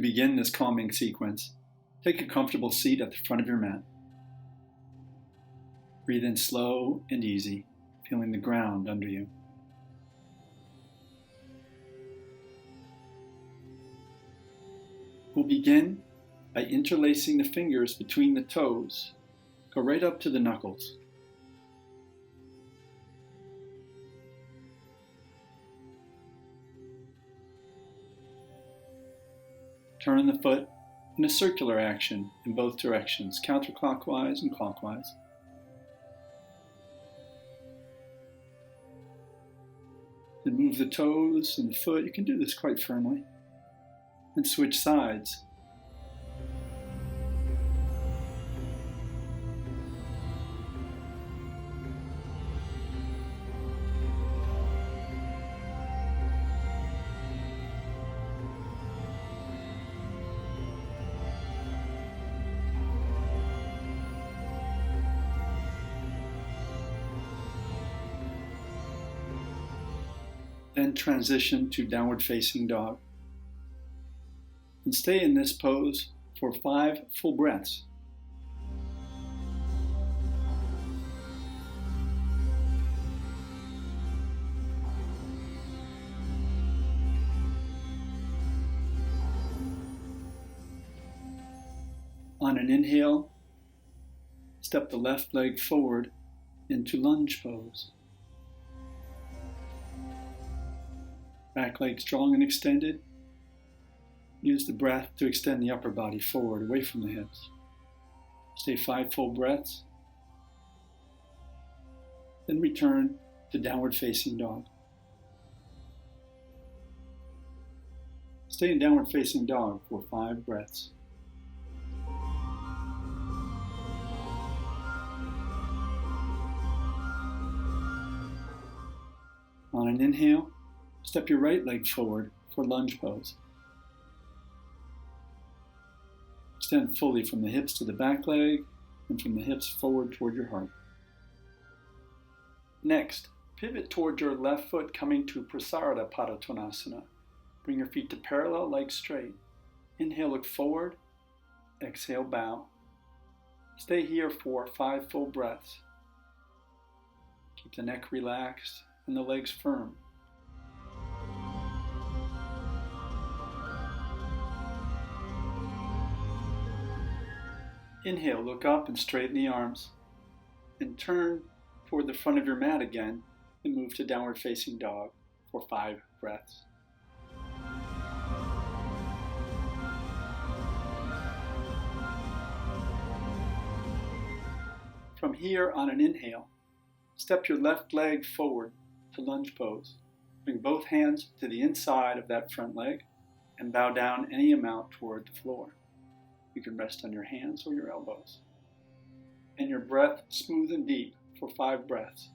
begin this calming sequence, take a comfortable seat at the front of your mat. Breathe in slow and easy, feeling the ground under you. We'll begin by interlacing the fingers between the toes. Go right up to the knuckles. Turn the foot in a circular action in both directions, counterclockwise and clockwise. Then move the toes and the foot. You can do this quite firmly. And switch sides. Then transition to downward facing dog. And stay in this pose for 5 full breaths. On an inhale, step the left leg forward into lunge pose. Back leg strong and extended. Use the breath to extend the upper body forward, away from the hips. Stay 5 full breaths. Then return to downward facing dog. Stay in downward facing dog for 5 breaths. On an inhale, step your right leg forward for lunge pose. Extend fully from the hips to the back leg and from the hips forward toward your heart. Next, pivot toward your left foot coming to Prasarada Padottanasana. Bring your feet to parallel, legs straight. Inhale, look forward. Exhale, bow. Stay here for 5 full breaths. Keep the neck relaxed and the legs firm. Inhale, look up and straighten the arms. And turn toward the front of your mat again and move to downward facing dog for 5 breaths. From here, on an inhale, step your left leg forward to lunge pose. Bring both hands to the inside of that front leg and bow down any amount toward the floor. You can rest on your hands or your elbows. And your breath smooth and deep for 5 breaths.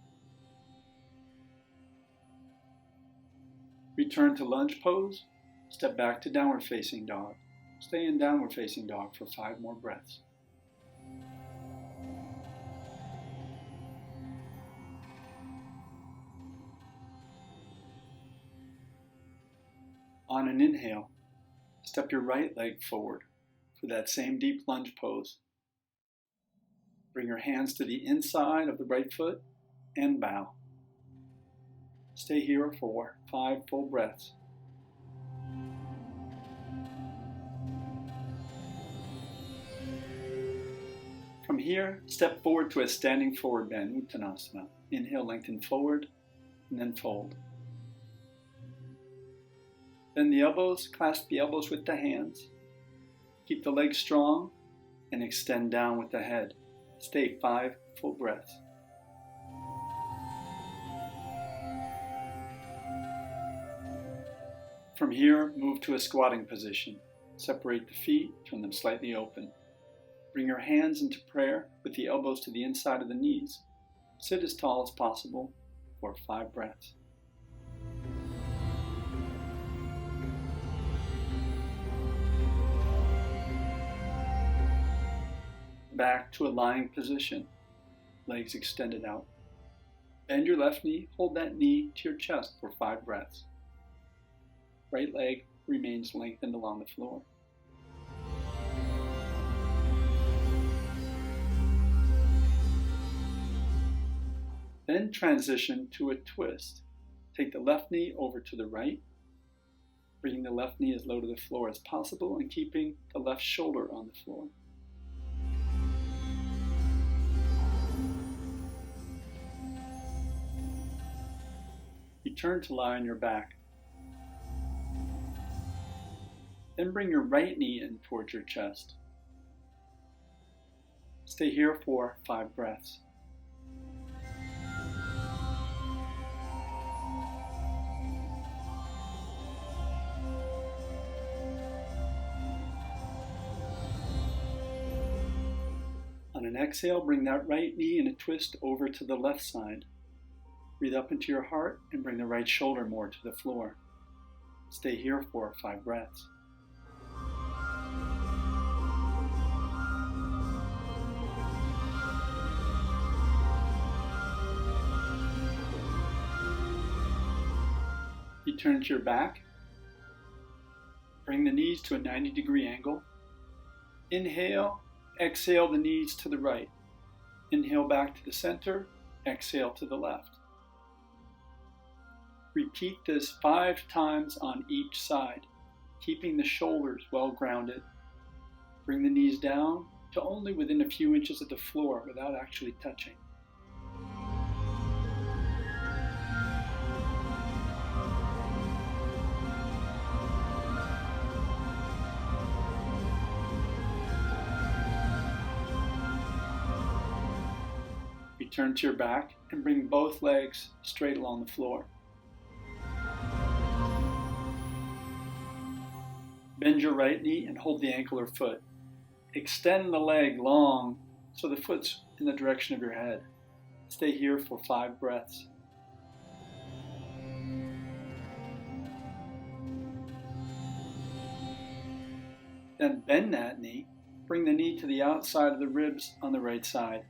Return to lunge pose. Step back to downward facing dog. Stay in downward facing dog for 5 more breaths. On an inhale, step your right leg forward for that same deep lunge pose. Bring your hands to the inside of the right foot and bow. Stay here for 5 full breaths. From here, step forward to a standing forward bend, Uttanasana. Inhale, lengthen forward, and then fold. Bend the elbows, clasp the elbows with the hands. Keep the legs strong and extend down with the head. Stay 5 full breaths. From here, move to a squatting position. Separate the feet, turn them slightly open. Bring your hands into prayer with the elbows to the inside of the knees. Sit as tall as possible for 5 breaths. Back to a lying position, legs extended out. Bend your left knee, hold that knee to your chest for 5 breaths. Right leg remains lengthened along the floor. Then transition to a twist. Take the left knee over to the right, bringing the left knee as low to the floor as possible and keeping the left shoulder on the floor. Return to lie on your back. Then bring your right knee in towards your chest. Stay here for 5 breaths. On an exhale, bring that right knee in a twist over to the left side. Breathe up into your heart and bring the right shoulder more to the floor. Stay here for 5 breaths. You turn to your back. Bring the knees to a 90-degree angle. Inhale, exhale the knees to the right. Inhale back to the center, exhale to the left. Repeat this 5 times on each side, keeping the shoulders well grounded. Bring the knees down to only within a few inches of the floor without actually touching. Return to your back and bring both legs straight along the floor. Bend your right knee and hold the ankle or foot. Extend the leg long so the foot's in the direction of your head. Stay here for 5 breaths. Then bend that knee. Bring the knee to the outside of the ribs on the right side.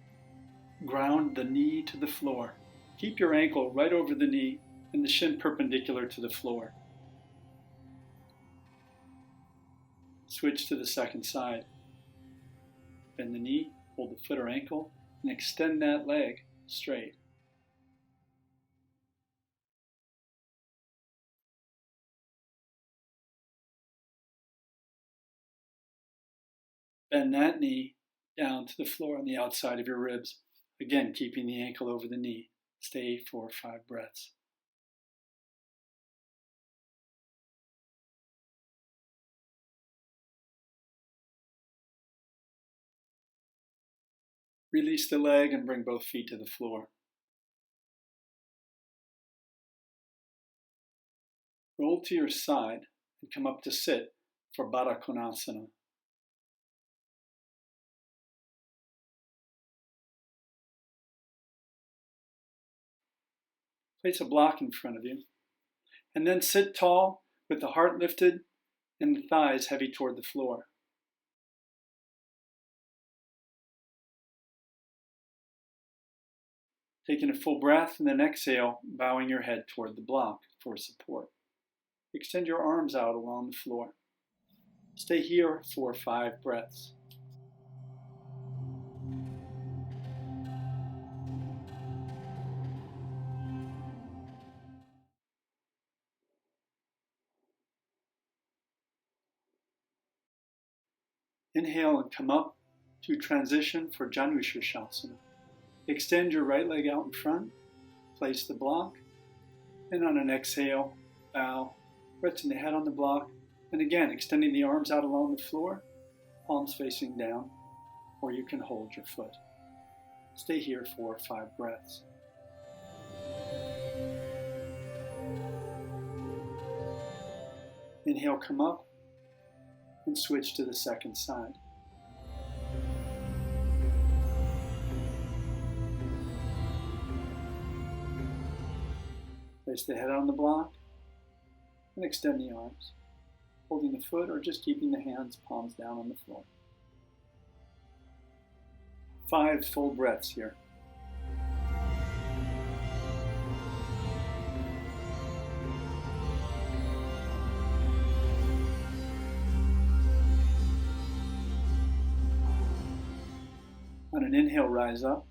Ground the knee to the floor. Keep your ankle right over the knee and the shin perpendicular to the floor. Switch to the second side. Bend the knee, hold the foot or ankle, and extend that leg straight. Bend that knee down to the floor on the outside of your ribs. Again, keeping the ankle over the knee. Stay for 5 breaths. Release the leg and bring both feet to the floor. Roll to your side and come up to sit for Baddha Konasana. Place a block in front of you, and then sit tall with the heart lifted and the thighs heavy toward the floor. Taking a full breath and then exhale, bowing your head toward the block for support. Extend your arms out along the floor. Stay here for 5 breaths. Inhale and come up to transition for Janushirshasana. Extend your right leg out in front, place the block, and on an exhale, bow, resting the head on the block, and again, extending the arms out along the floor, palms facing down, or you can hold your foot. Stay here for 5 breaths. Inhale, come up, and switch to the second side. Place the head on the block and extend the arms, holding the foot or just keeping the hands, palms down on the floor. 5 full breaths here. On an inhale, rise up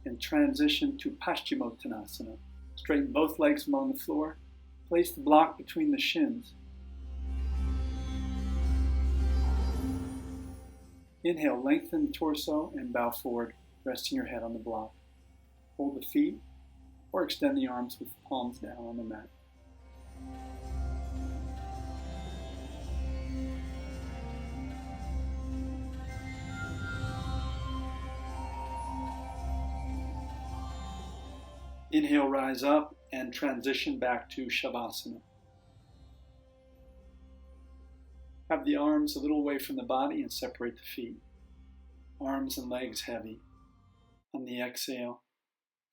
and transition to Paschimottanasana. Straighten both legs along the floor. Place the block between the shins. Inhale, lengthen the torso and bow forward, resting your head on the block. Hold the feet or extend the arms with the palms down on the mat. Inhale, rise up and transition back to Shavasana. Have the arms a little away from the body and separate the feet. Arms and legs heavy. On the exhale,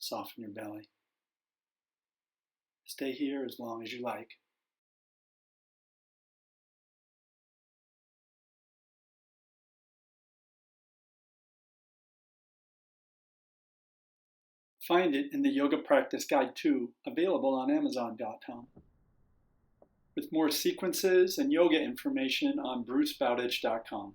soften your belly. Stay here as long as you like. Find it in the Yoga Practice Guide 2, available on Amazon.com. With more sequences and yoga information on brucebowditch.com.